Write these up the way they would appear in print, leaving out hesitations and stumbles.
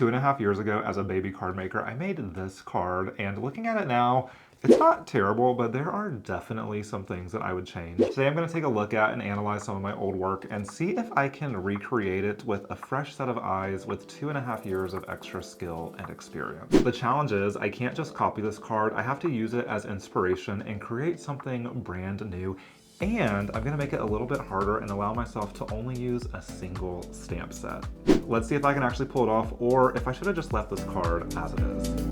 2.5 years ago as a baby card maker, I made this card, and looking at it now, it's not terrible, but there are definitely some things that I would change. Today I'm going to take a look at and analyze some of my old work and see if I can recreate it with a fresh set of eyes with 2.5 years of extra skill and experience. The challenge is I can't just copy this card, I have to use it as inspiration and create something brand new. And I'm gonna make it a little bit harder and allow myself to only use a single stamp set. Let's see if I can actually pull it off, or if I should have just left this card as it is.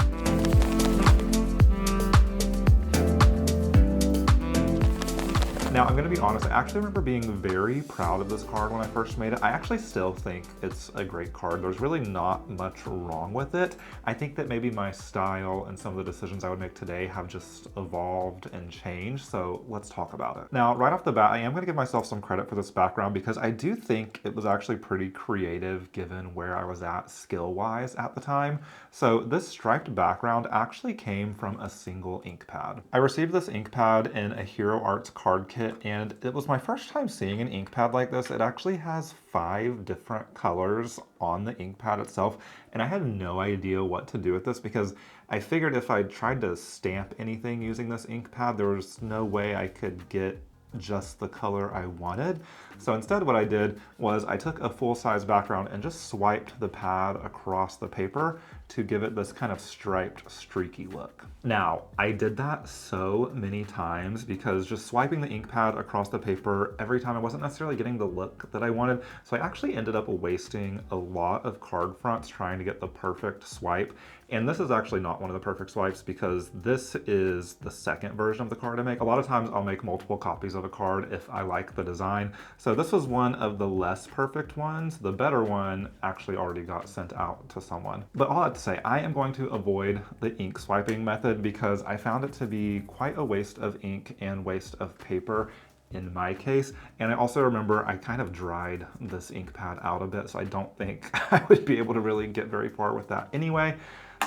Now, I'm gonna be honest, I actually remember being very proud of this card when I first made it. I actually still think it's a great card. There's really not much wrong with it. I think that maybe my style and some of the decisions I would make today have just evolved and changed, so let's talk about it. Now, right off the bat, I am gonna give myself some credit for this background because I do think it was actually pretty creative given where I was at skill-wise at the time. So this striped background actually came from a single ink pad. I received this ink pad in a Hero Arts card kit, and it was my first time seeing an ink pad like this. It actually has 5 different colors on the ink pad itself, and I had no idea what to do with this because I figured if I tried to stamp anything using this ink pad, there was no way I could get just the color I wanted. So instead what I did was I took a full-size background and just swiped the pad across the paper to give it this kind of striped, streaky look. Now, I did that so many times because just swiping the ink pad across the paper every time I wasn't necessarily getting the look that I wanted. So I actually ended up wasting a lot of card fronts trying to get the perfect swipe. And this is actually not one of the perfect swipes because this is the second version of the card I make. A lot of times I'll make multiple copies of a card if I like the design. So this was one of the less perfect ones. The better one actually already got sent out to someone. But all that to say, I am going to avoid the ink swiping method because I found it to be quite a waste of ink and waste of paper in my case. And I also remember I kind of dried this ink pad out a bit, so I don't think I would be able to really get very far with that anyway.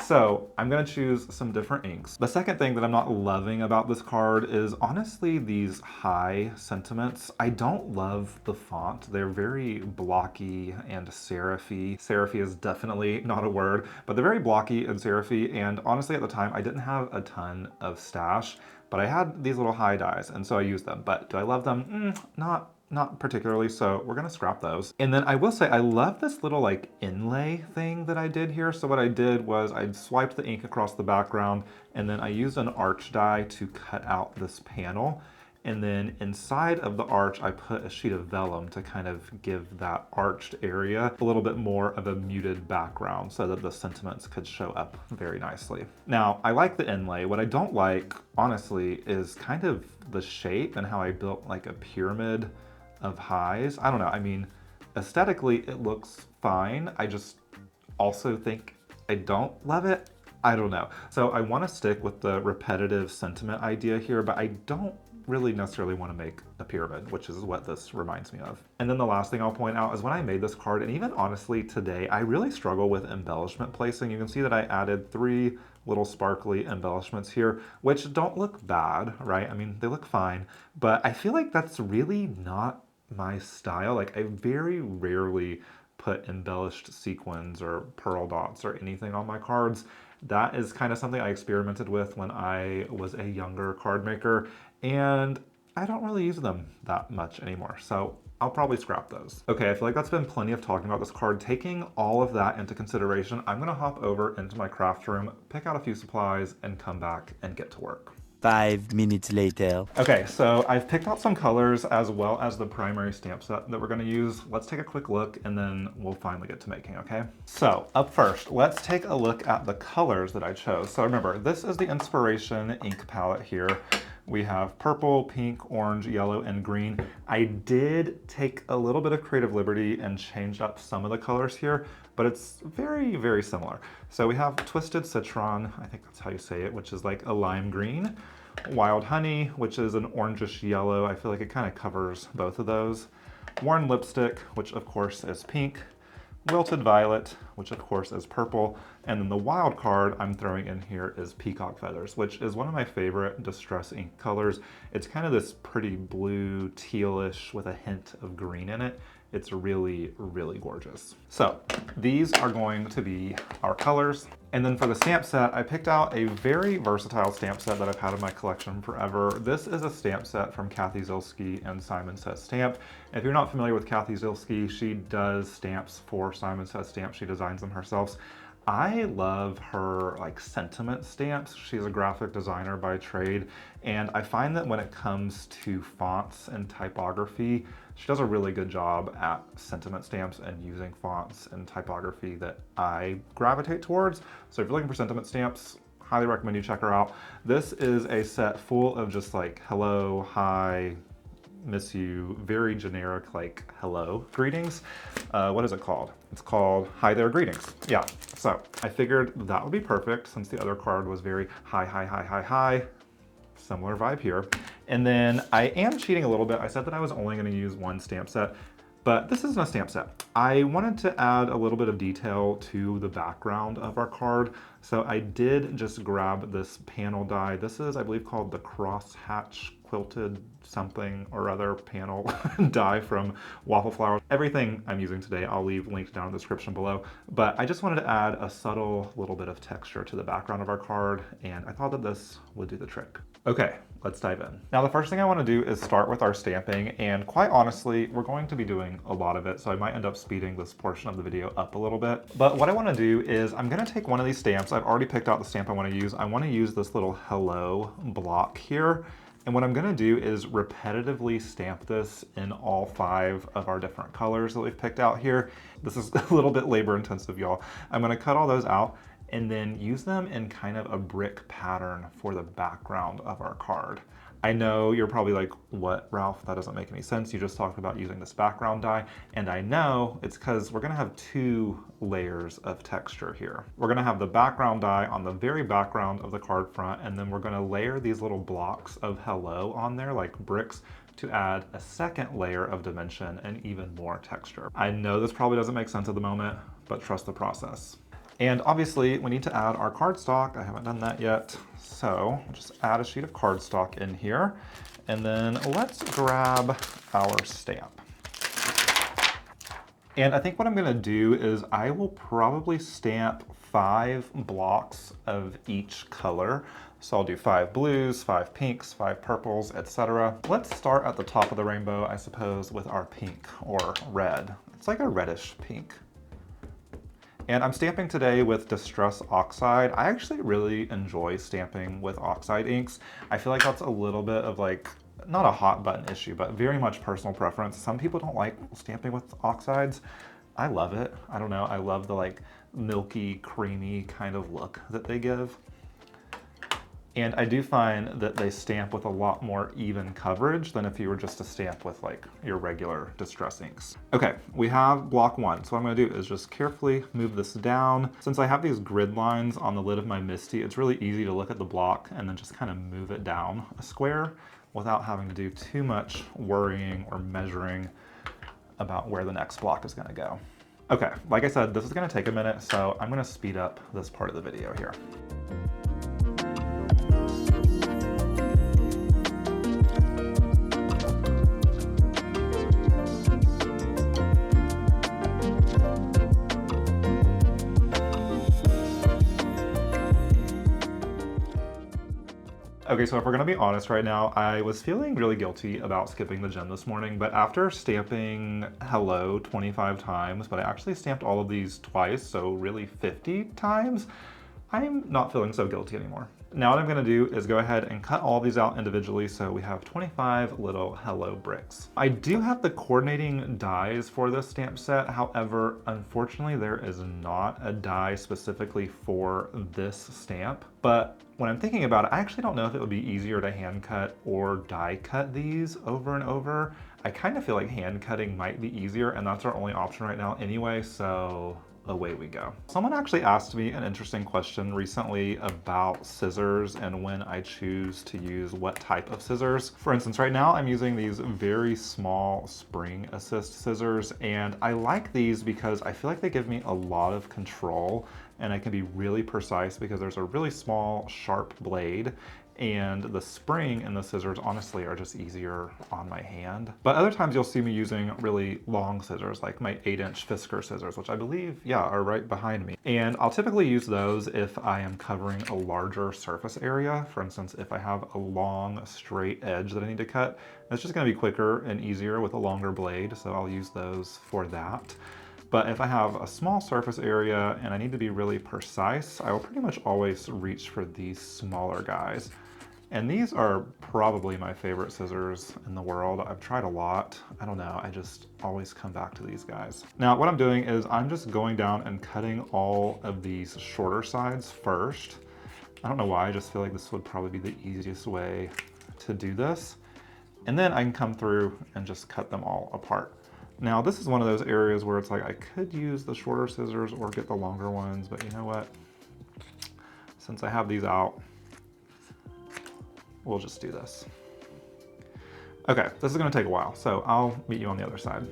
So I'm gonna choose some different inks. The second thing that I'm not loving about this card is honestly these high sentiments. I don't love the font. They're very blocky and serify. Serify is definitely not a word, but they're very blocky and serify. And honestly at the time I didn't have a ton of stash, but I had these little high dies and so I used them. But do I love them? Not particularly, so we're gonna scrap those. And then I will say, I love this little like inlay thing that I did here. So what I did was I swiped the ink across the background and then I used an arch die to cut out this panel. And then inside of the arch, I put a sheet of vellum to kind of give that arched area a little bit more of a muted background so that the sentiments could show up very nicely. Now, I like the inlay. What I don't like, honestly, is kind of the shape and how I built like a pyramid of highs. I don't know, I mean, aesthetically it looks fine. I just also think I don't love it. I don't know. So I want to stick with the repetitive sentiment idea here, but I don't really necessarily want to make a pyramid, which is what this reminds me of. And then the last thing I'll point out is when I made this card, and even honestly today, I really struggle with embellishment placing. You can see that I added 3 little sparkly embellishments here, which don't look bad, right? I mean, they look fine, but I feel like that's really not my style. Like I very rarely put embellished sequins or pearl dots or anything on my cards. That is kind of something I experimented with when I was a younger card maker, and I don't really use them that much anymore. So I'll probably scrap those. Okay, I feel like that's been plenty of talking about this card. Taking all of that into consideration, I'm gonna hop over into my craft room, pick out a few supplies, and come back and get to work. 5 minutes later. Okay, so I've picked out some colors as well as the primary stamp set that we're gonna use. Let's take a quick look and then we'll finally get to making, okay? So up first, let's take a look at the colors that I chose. So remember, this is the inspiration ink palette here. We have purple, pink, orange, yellow, and green. I did take a little bit of creative liberty and change up some of the colors here, but it's very, very similar. So we have Twisted Citron, I think that's how you say it, which is like a lime green. Wild Honey, which is an orangish yellow. I feel like it kind of covers both of those. Worn Lipstick, which of course is pink. Wilted Violet, which of course is purple. And then the wild card I'm throwing in here is Peacock Feathers, which is one of my favorite distress ink colors. It's kind of this pretty blue, tealish with a hint of green in it. It's really, really gorgeous. So these are going to be our colors. And then for the stamp set, I picked out a very versatile stamp set that I've had in my collection forever. This is a stamp set from Kathy Zilski and Simon Says Stamp. If you're not familiar with Kathy Zilski, she does stamps for Simon Says Stamp. She designs them herself. I love her like sentiment stamps. She's a graphic designer by trade, and I find that when it comes to fonts and typography, she does a really good job at sentiment stamps and using fonts and typography that I gravitate towards. So if you're looking for sentiment stamps, highly recommend you check her out. This is a set full of just like hello, hi, miss you, very generic like hello greetings. What is it called? It's called Hi There Greetings. Yeah, so I figured that would be perfect since the other card was very hi, hi, hi, hi, hi. Similar vibe here. And then I am cheating a little bit. I said that I was only going to use one stamp set, but this isn't a stamp set. I wanted to add a little bit of detail to the background of our card. So I did just grab this panel die. This is, I believe, called the Crosshatch Quilted something or other panel die from Waffle Flower. Everything I'm using today, I'll leave linked down in the description below. But I just wanted to add a subtle little bit of texture to the background of our card, and I thought that this would do the trick. Okay, let's dive in. Now the first thing I want to do is start with our stamping, and quite honestly, we're going to be doing a lot of it, so I might end up speeding this portion of the video up a little bit. But what I want to do is I'm going to take one of these stamps. I've already picked out the stamp I want to use. I want to use this little hello block here. And what I'm going to do is repetitively stamp this in all 5 of our different colors that we've picked out here. This is a little bit labor intensive, y'all. I'm going to cut all those out and then use them in kind of a brick pattern for the background of our card. I know you're probably like, what, Ralph? That doesn't make any sense. You just talked about using this background die. And I know it's because we're gonna have 2 layers of texture here. We're gonna have the background die on the very background of the card front, and then we're gonna layer these little blocks of hello on there like bricks to add a second layer of dimension and even more texture. I know this probably doesn't make sense at the moment, but trust the process. And obviously we need to add our cardstock. I haven't done that yet. So I'll just add a sheet of cardstock in here, and then let's grab our stamp. And I think what I'm gonna do is I will probably stamp 5 blocks of each color. So I'll do 5 blues, 5 pinks, 5 purples, etc. Let's start at the top of the rainbow, I suppose, with our pink or red. It's like a reddish pink. And I'm stamping today with Distress Oxide. I actually really enjoy stamping with Oxide inks. I feel like that's a little bit of like, not a hot button issue, but very much personal preference. Some people don't like stamping with oxides. I love it. I don't know, I love the like milky, creamy kind of look that they give. And I do find that they stamp with a lot more even coverage than if you were just to stamp with like your regular Distress inks. Okay, we have block 1. So what I'm gonna do is just carefully move this down. Since I have these grid lines on the lid of my MISTI, it's really easy to look at the block and then just kind of move it down a square without having to do too much worrying or measuring about where the next block is gonna go. Okay, like I said, this is gonna take a minute, so I'm gonna speed up this part of the video here. Okay, so if we're gonna be honest right now, I was feeling really guilty about skipping the gym this morning, but after stamping hello 25 times, but I actually stamped all of these twice, so really 50 times, I'm not feeling so guilty anymore. Now what I'm gonna do is go ahead and cut all these out individually, so we have 25 little hello bricks. I do have the coordinating dies for this stamp set, however, unfortunately there is not a die specifically for this stamp, but when I'm thinking about it, I actually don't know if it would be easier to hand cut or die cut these over and over. I kind of feel like hand cutting might be easier, and that's our only option right now anyway, so away we go. Someone actually asked me an interesting question recently about scissors and when I choose to use what type of scissors. For instance, right now I'm using these very small spring assist scissors, and I like these because I feel like they give me a lot of control and I can be really precise because there's a really small, sharp blade, and the spring and the scissors honestly are just easier on my hand. But other times you'll see me using really long scissors, like my 8-inch Fisker scissors, which I believe, yeah, are right behind me. And I'll typically use those if I am covering a larger surface area. For instance, if I have a long straight edge that I need to cut, it's just gonna be quicker and easier with a longer blade, so I'll use those for that. But if I have a small surface area and I need to be really precise, I will pretty much always reach for these smaller guys. And these are probably my favorite scissors in the world. I've tried a lot. I don't know, I just always come back to these guys. Now, what I'm doing is I'm just going down and cutting all of these shorter sides first. I don't know why, I just feel like this would probably be the easiest way to do this. And then I can come through and just cut them all apart. Now, this is one of those areas where it's like I could use the shorter scissors or get the longer ones, but you know what? Since I have these out, we'll just do this. Okay, this is gonna take a while, so I'll meet you on the other side.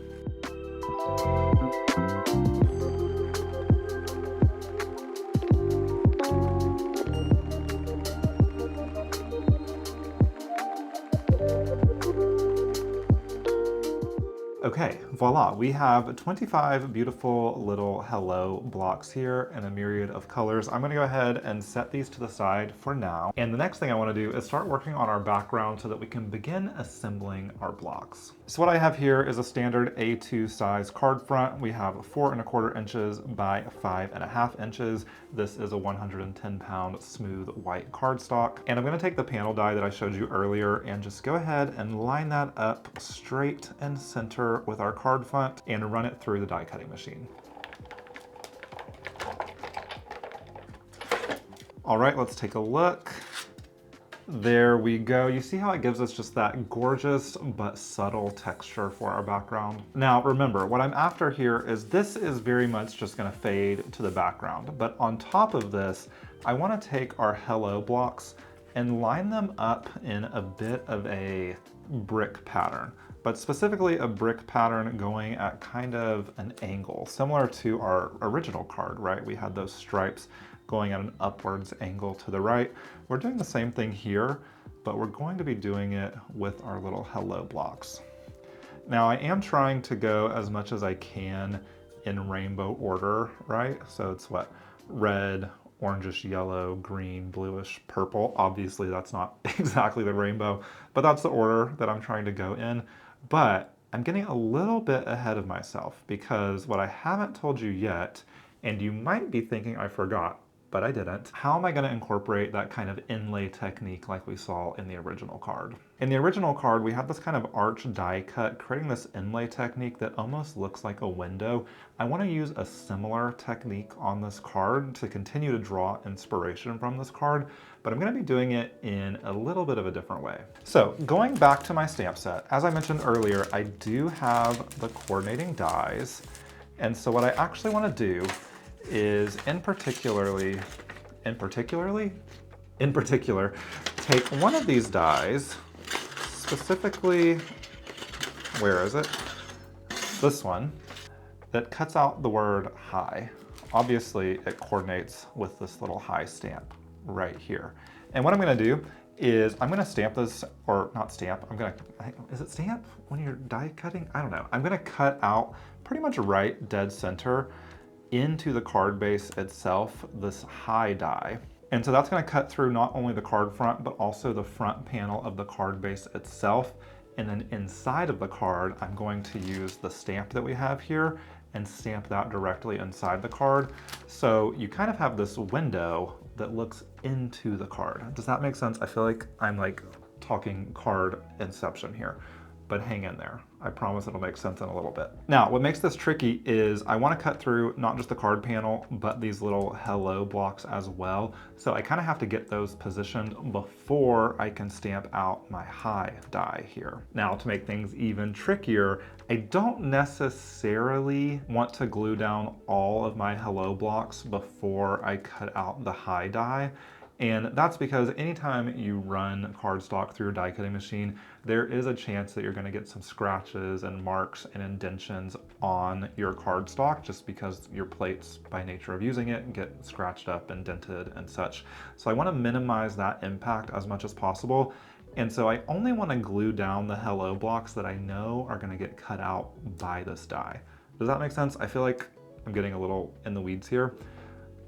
Okay, voila, we have 25 beautiful little hello blocks here in a myriad of colors. I'm gonna go ahead and set these to the side for now. And the next thing I wanna do is start working on our background so that we can begin assembling our blocks. So what I have here is a standard A2 size card front. We have 4¼ inches by 5½ inches. This is a 110-pound smooth white cardstock. And I'm gonna take the panel die that I showed you earlier and just go ahead and line that up straight and center with our card front and run it through the die cutting machine. All right, let's take a look. There we go. You see how it gives us just that gorgeous but subtle texture for our background? Now remember, what I'm after here is this is very much just gonna fade to the background, but on top of this, I wanna take our hello blocks and line them up in a bit of a brick pattern, but specifically a brick pattern going at kind of an angle, similar to our original card, right? We had those stripes going at an upwards angle to the right. We're doing the same thing here, but we're going to be doing it with our little hello blocks. Now I am trying to go as much as I can in rainbow order, right? So it's what? Red, orangish yellow, green, bluish, purple. Obviously that's not exactly the rainbow, but that's the order that I'm trying to go in. But I'm getting a little bit ahead of myself because what I haven't told you yet, and you might be thinking I forgot, but I didn't. How am I gonna incorporate that kind of inlay technique like we saw in the original card? In the original card, we had this kind of arch die cut, creating this inlay technique that almost looks like a window. I wanna use a similar technique on this card to continue to draw inspiration from this card, but I'm gonna be doing it in a little bit of a different way. So going back to my stamp set, as I mentioned earlier, I do have the coordinating dies. And so what I actually wanna do is in particular, take one of these dies, specifically, where is it? This one, that cuts out the word hi. Obviously, it coordinates with this little hi stamp right here. And what I'm gonna do is I'm gonna stamp this, or not stamp, is it stamp when you're die cutting? I don't know. I'm gonna cut out pretty much right dead center into the card base itself, this high die. And so that's gonna cut through not only the card front, but also the front panel of the card base itself. And then inside of the card, I'm going to use the stamp that we have here and stamp that directly inside the card. So you kind of have this window that looks into the card. Does that make sense? I feel like I'm like talking card inception here, but hang in there. I promise it'll make sense in a little bit. Now, what makes this tricky is I wanna cut through not just the card panel, but these little hello blocks as well. So I kinda have to get those positioned before I can stamp out my hi die here. Now, to make things even trickier, I don't necessarily want to glue down all of my hello blocks before I cut out the hi die. And that's because anytime you run cardstock through your die cutting machine, there is a chance that you're gonna get some scratches and marks and indentions on your cardstock just because your plates, by nature of using it, get scratched up, indented and such. So I wanna minimize that impact as much as possible. And so I only wanna glue down the hello blocks that I know are gonna get cut out by this die. Does that make sense? I feel like I'm getting a little in the weeds here.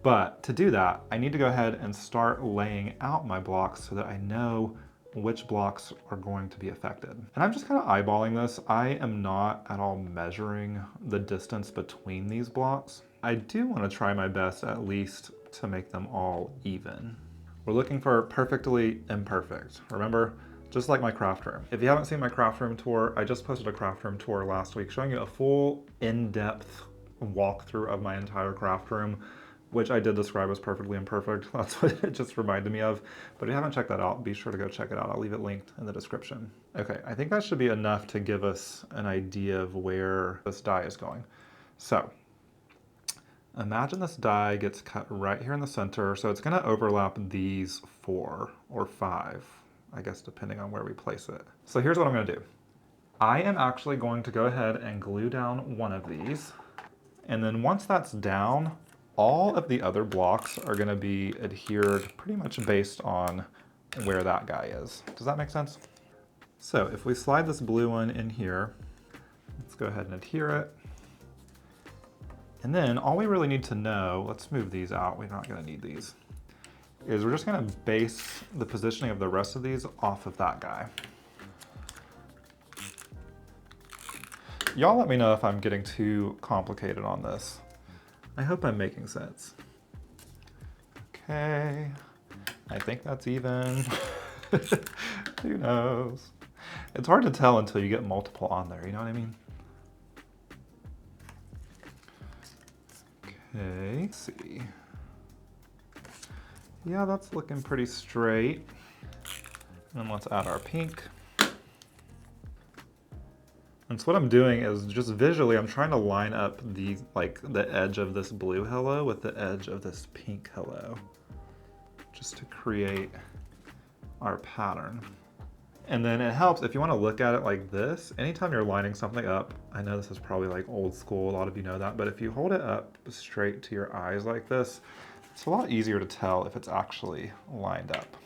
But to do that, I need to go ahead and start laying out my blocks so that I know which blocks are going to be affected. And I'm just kind of eyeballing this. I am not at all measuring the distance between these blocks. I do want to try my best at least to make them all even. We're looking for perfectly imperfect. Remember, just like my craft room. If you haven't seen my craft room tour, I just posted a craft room tour last week showing you a full in-depth walkthrough of my entire craft room, which I did describe as perfectly imperfect. That's what it just reminded me of. But if you haven't checked that out, be sure to go check it out. I'll leave it linked in the description. Okay, I think that should be enough to give us an idea of where this die is going. So, imagine this die gets cut right here in the center. So it's gonna overlap these 4 or 5, I guess, depending on where we place it. So here's what I'm gonna do. I am actually going to go ahead and glue down one of these. And then once that's down, all of the other blocks are gonna be adhered pretty much based on where that guy is. Does that make sense? So if we slide this blue one in here, let's go ahead and adhere it. And then all we really need to know, let's move these out, we're not gonna need these, is we're just gonna base the positioning of the rest of these off of that guy. Y'all let me know if I'm getting too complicated on this. I hope I'm making sense. Okay, I think that's even. Who knows? It's hard to tell until you get multiple on there, you know what I mean? Okay, let's see. Yeah, that's looking pretty straight. And let's add our pink. And so what I'm doing is just visually, I'm trying to line up the edge of this blue hello with the edge of this pink hello, just to create our pattern. And then it helps if you want to look at it like this. Anytime you're lining something up, I know this is probably like old school, a lot of you know that, but if you hold it up straight to your eyes like this, it's a lot easier to tell if it's actually lined up.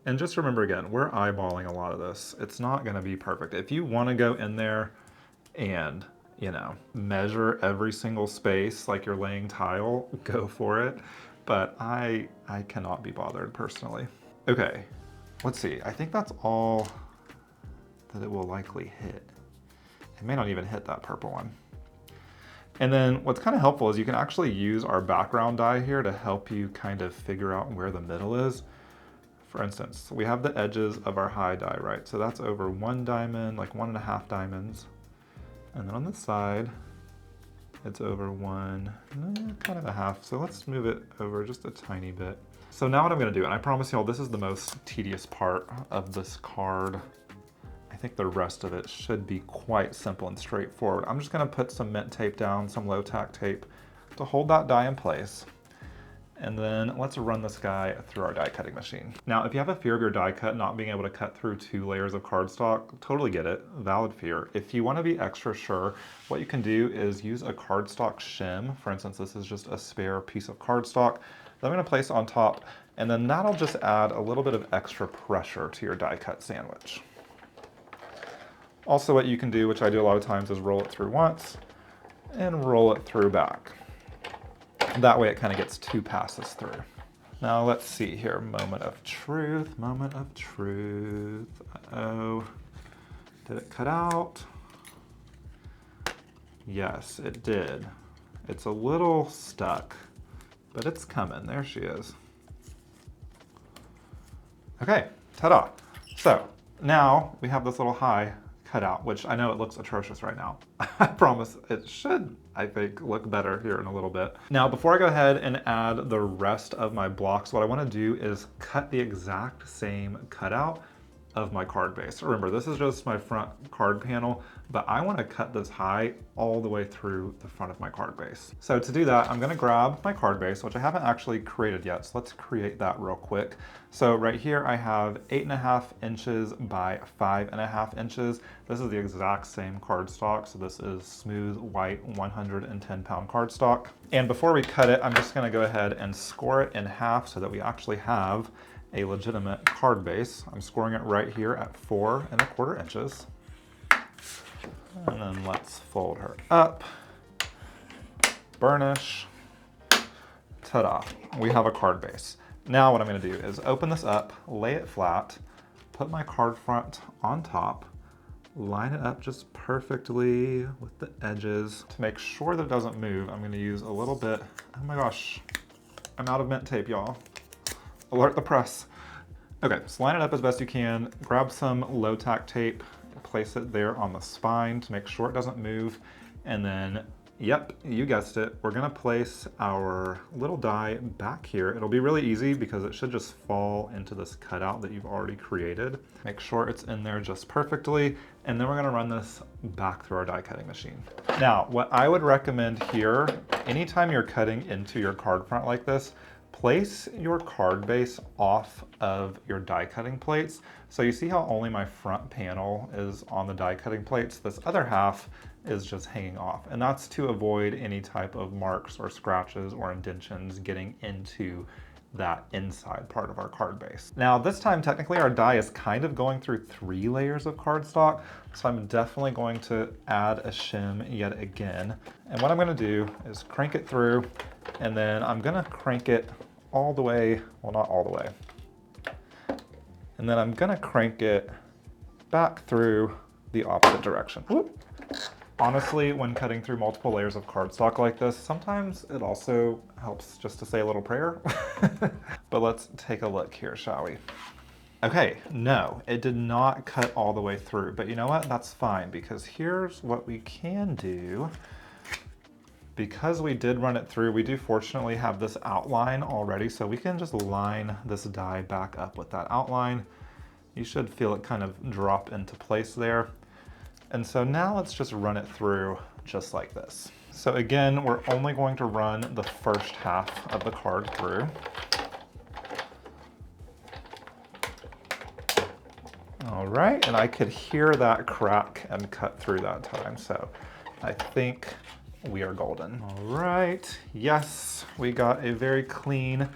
And just remember again, we're eyeballing a lot of this. It's not gonna be perfect. If you wanna go in there and, you know, measure every single space like you're laying tile, go for it. But I cannot be bothered personally. Okay, let's see. I think that's all that it will likely hit. It may not even hit that purple one. And then what's kind of helpful is you can actually use our background die here to help you kind of figure out where the middle is. For instance, we have the edges of our high die, right? So that's over 1 diamond, like 1.5 diamonds. And then on the side, it's over 1, kind of a half. So let's move it over just a tiny bit. So now what I'm gonna do, and I promise y'all, this is the most tedious part of this card. I think the rest of it should be quite simple and straightforward. I'm just gonna put some mint tape down, some low tack tape to hold that die in place. And then let's run this guy through our die cutting machine. Now, if you have a fear of your die cut not being able to cut through 2 layers of cardstock, totally get it, valid fear. If you wanna be extra sure, what you can do is use a cardstock shim. For instance, this is just a spare piece of cardstock that I'm gonna place on top, and then that'll just add a little bit of extra pressure to your die cut sandwich. Also what you can do, which I do a lot of times, is roll it through once and roll it through back. That way it kind of gets 2 passes through. Now let's see here, moment of truth, moment of truth. Uh-oh, did it cut out? Yes, it did. It's a little stuck, but it's coming, there she is. Okay, ta-da. So now we have this little high cut out, which I know it looks atrocious right now. I promise it should, I think, look better here in a little bit. Now, before I go ahead and add the rest of my blocks, what I want to do is cut the exact same cutout of my card base. Remember, this is just my front card panel, but I want to cut this high all the way through the front of my card base. So to do that, I'm going to grab my card base, which I haven't actually created yet. So let's create that real quick. So right here, I have 8.5 inches by 5.5 inches. This is the exact same cardstock. So this is smooth white 110-pound cardstock. And before we cut it, I'm just going to go ahead and score it in half so that we actually have a legitimate card base. I'm scoring it right here at 4.25 inches. And then let's fold her up, burnish, ta-da, we have a card base. Now what I'm gonna do is open this up, lay it flat, put my card front on top, line it up just perfectly with the edges. To make sure that it doesn't move, I'm gonna use a little bit, oh my gosh, I'm out of mint tape, y'all. Alert the press. Okay, so line it up as best you can, grab some low tack tape, place it there on the spine to make sure it doesn't move, and then, yep, you guessed it, we're gonna place our little die back here. It'll be really easy because it should just fall into this cutout that you've already created. Make sure it's in there just perfectly, and then we're gonna run this back through our die cutting machine. Now, what I would recommend here, anytime you're cutting into your card front like this, place your card base off of your die cutting plates. So you see how only my front panel is on the die cutting plates? This other half is just hanging off. And that's to avoid any type of marks or scratches or indentions getting into that inside part of our card base. Now this time, technically our die is kind of going through 3 layers of cardstock. So I'm definitely going to add a shim yet again. And what I'm gonna do is crank it through, and then I'm gonna crank it all the way, well, not all the way. And then I'm gonna crank it back through the opposite direction. Whoop. Honestly, when cutting through multiple layers of cardstock like this, sometimes it also helps just to say a little prayer. But let's take a look here, shall we? Okay, no, it did not cut all the way through, but you know what? That's fine, because here's what we can do. Because we did run it through, we do fortunately have this outline already, so we can just line this die back up with that outline. You should feel it kind of drop into place there. And so now let's just run it through just like this. So again, we're only going to run the first half of the card through. All right, and I could hear that crack and cut through that time, so I think we are golden. All right, yes, we got a very clean,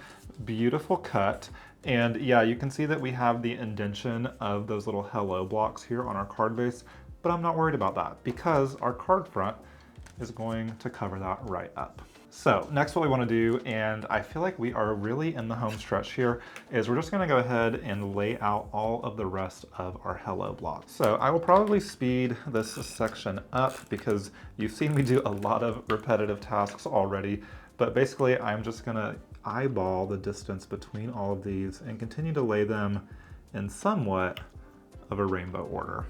beautiful cut. And yeah, you can see that we have the indentation of those little hello blocks here on our card base, but I'm not worried about that because our card front is going to cover that right up. So next what we want to do, and I feel like we are really in the home stretch here, is we're just going to go ahead and lay out all of the rest of our hello blocks. So I will probably speed this section up because you've seen me do a lot of repetitive tasks already, but basically I'm just going to eyeball the distance between all of these and continue to lay them in somewhat of a rainbow order.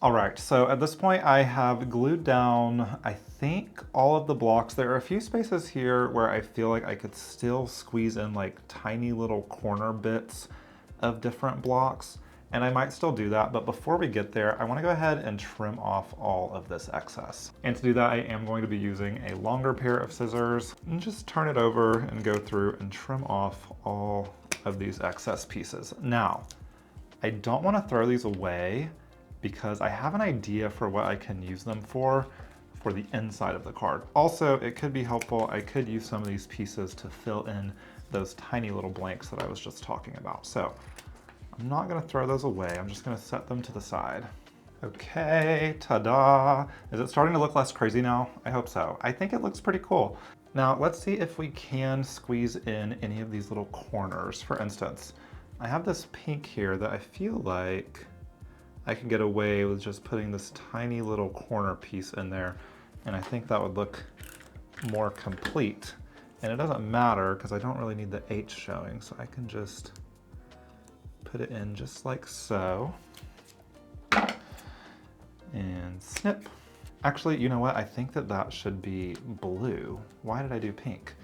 All right, so at this point I have glued down, I think, all of the blocks. There are a few spaces here where I feel like I could still squeeze in like tiny little corner bits of different blocks, and I might still do that, but before we get there, I wanna go ahead and trim off all of this excess. And to do that, I am going to be using a longer pair of scissors and just turn it over and go through and trim off all of these excess pieces. Now, I don't wanna throw these away because I have an idea for what I can use them for the inside of the card. Also, it could be helpful, I could use some of these pieces to fill in those tiny little blanks that I was just talking about. So I'm not gonna throw those away, I'm just gonna set them to the side. Okay, ta-da! Is it starting to look less crazy now? I hope so. I think it looks pretty cool. Now let's see if we can squeeze in any of these little corners. For instance, I have this pink here that I feel like I can get away with just putting this tiny little corner piece in there, and I think that would look more complete. And it doesn't matter because I don't really need the H showing, so I can just put it in just like so. And snip. Actually, you know what? I think that that should be blue. Why did I do pink?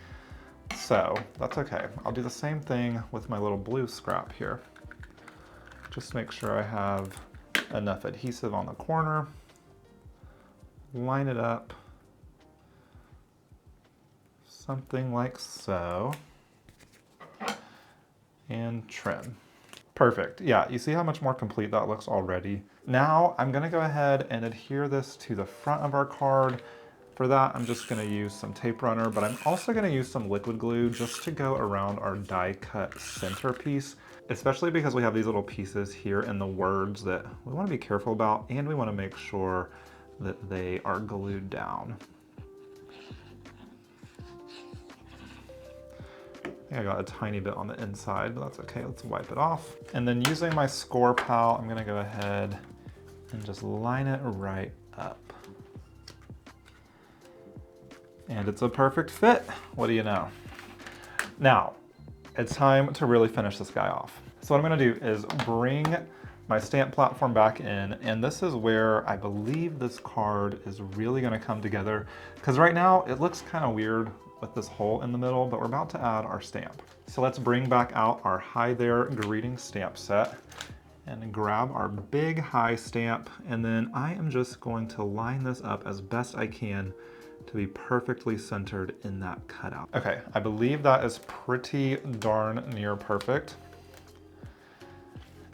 So that's okay. I'll do the same thing with my little blue scrap here. Just make sure I have enough adhesive on the corner. Line it up. Something like so. And trim. Perfect. Yeah, you see how much more complete that looks already? Now I'm gonna go ahead and adhere this to the front of our card. For that, I'm just gonna use some tape runner, but I'm also gonna use some liquid glue just to go around our die cut centerpiece, especially because we have these little pieces here in the words that we wanna be careful about, and we wanna make sure that they are glued down. I got a tiny bit on the inside, but that's okay, let's wipe it off. And then using my Scor-Pal, I'm gonna go ahead and just line it right up. And it's a perfect fit, what do you know? Now, it's time to really finish this guy off. So what I'm gonna do is bring my stamp platform back in, and this is where I believe this card is really gonna come together, because right now it looks kind of weird with this hole in the middle, but we're about to add our stamp. So let's bring back out our Hi There Greeting stamp set and grab our big high stamp, and then I am just going to line this up as best I can to be perfectly centered in that cutout. Okay, I believe that is pretty darn near perfect.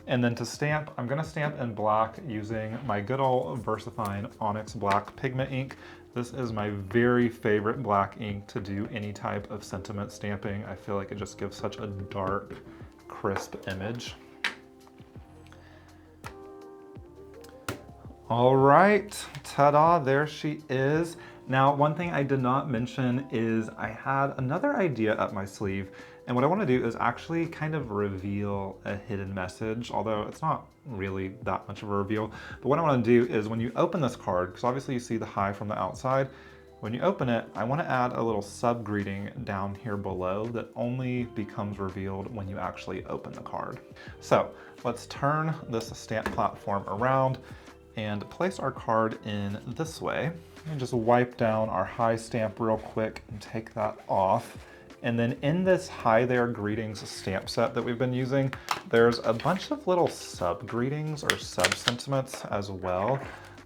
And then to stamp, I'm gonna stamp in black using my good old VersaFine ONYX black pigment ink. This is my very favorite black ink to do any type of sentiment stamping. I feel like it just gives such a dark, crisp image. All right, ta-da, there she is. Now, one thing I did not mention is I had another idea up my sleeve, and what I want to do is actually kind of reveal a hidden message, although it's not really that much of a reveal. But what I want to do is when you open this card, because obviously you see the hi from the outside, when you open it, I want to add a little sub-greeting down here below that only becomes revealed when you actually open the card. So let's turn this stamp platform around and place our card in this way. And just wipe down our hi stamp real quick and take that off. And then in this Hi There Greetings stamp set that we've been using, there's a bunch of little sub-greetings or sub-sentiments as well.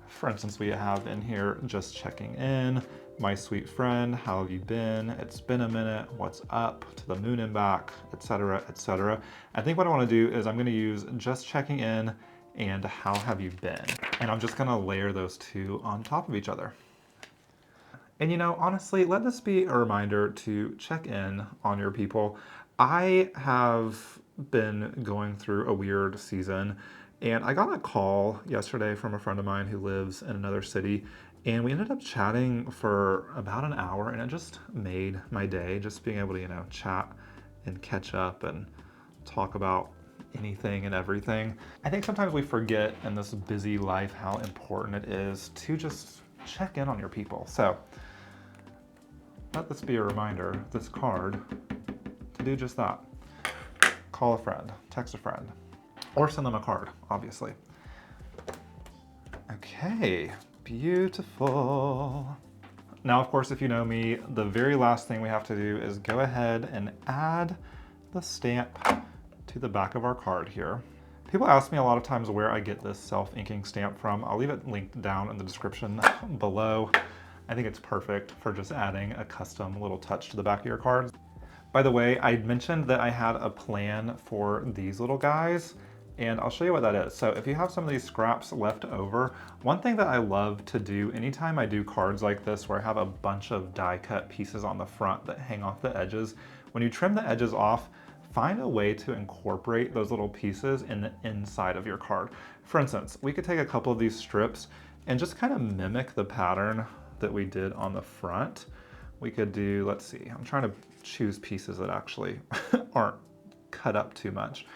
For instance, we have in here, just checking in, my sweet friend, how have you been? It's been a minute, what's up, to the moon and back, etc., etc. I think what I want to do is I'm going to use just checking in and how have you been? And I'm just gonna layer those two on top of each other. And you know, honestly, let this be a reminder to check in on your people. I have been going through a weird season, and I got a call yesterday from a friend of mine who lives in another city, and we ended up chatting for about an hour, and it just made my day, just being able to, you know, chat and catch up and talk about anything and everything. I think sometimes we forget in this busy life how important it is to just check in on your people. So let this be a reminder, this card, to do just that. Call a friend, text a friend, or send them a card, obviously. Okay, beautiful. Now, of course, if you know me, the very last thing we have to do is go ahead and add the stamp to the back of our card here. People ask me a lot of times where I get this self-inking stamp from. I'll leave it linked down in the description below. I think it's perfect for just adding a custom little touch to the back of your cards. By the way, I mentioned that I had a plan for these little guys, and I'll show you what that is. So if you have some of these scraps left over, one thing that I love to do anytime I do cards like this where I have a bunch of die cut pieces on the front that hang off the edges, when you trim the edges off, find a way to incorporate those little pieces in the inside of your card. For instance, we could take a couple of these strips and just kind of mimic the pattern that we did on the front. We could do, let's see, I'm trying to choose pieces that actually aren't cut up too much.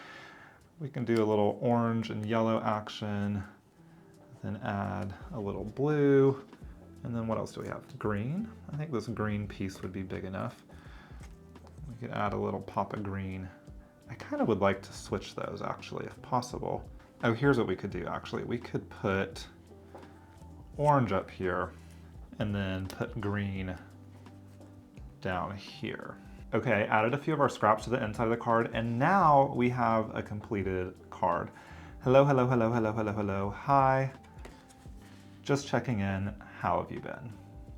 We can do a little orange and yellow action, then add a little blue, and then what else do we have? Green. I think this green piece would be big enough. We could add a little pop of green. I kind of would like to switch those actually, if possible. Oh, here's what we could do actually. We could put orange up here, and then put green down here. Okay, added a few of our scraps to the inside of the card, and now we have a completed card. Hello, hello, hello, hello, hello, hello. Hi. Just checking in. How have you been?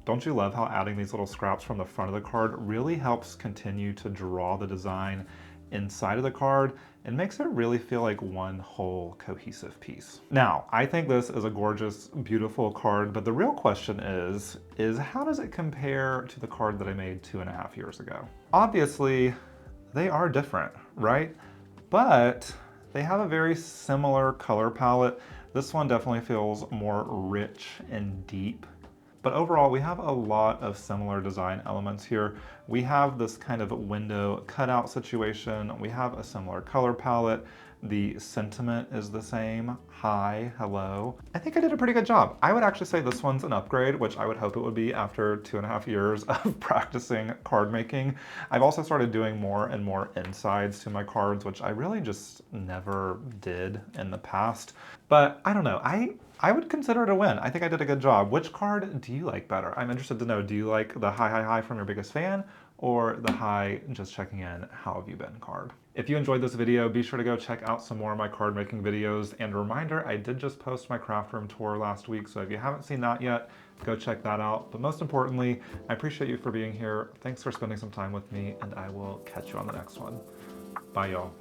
Don't you love how adding these little scraps from the front of the card really helps continue to draw the design inside of the card and makes it really feel like one whole cohesive piece. Now, I think this is a gorgeous, beautiful card, but the real question is how does it compare to the card that I made 2.5 years ago? Obviously, they are different, right? But they have a very similar color palette. This one definitely feels more rich and deep. But overall, we have a lot of similar design elements here. We have this kind of window cutout situation. We have a similar color palette. The sentiment is the same. Hi, hello. I think I did a pretty good job. I would actually say this one's an upgrade, which I would hope it would be after 2.5 years of practicing card making. I've also started doing more and more insides to my cards, which I really just never did in the past. But I don't know, I would consider it a win. I think I did a good job. Which card do you like better? I'm interested to know, do you like the hi, hi, hi from your biggest fan, or the hi, just checking in, how have you been card? If you enjoyed this video, be sure to go check out some more of my card making videos. And a reminder, I did just post my craft room tour last week, so if you haven't seen that yet, go check that out. But most importantly, I appreciate you for being here. Thanks for spending some time with me, and I will catch you on the next one. Bye, y'all.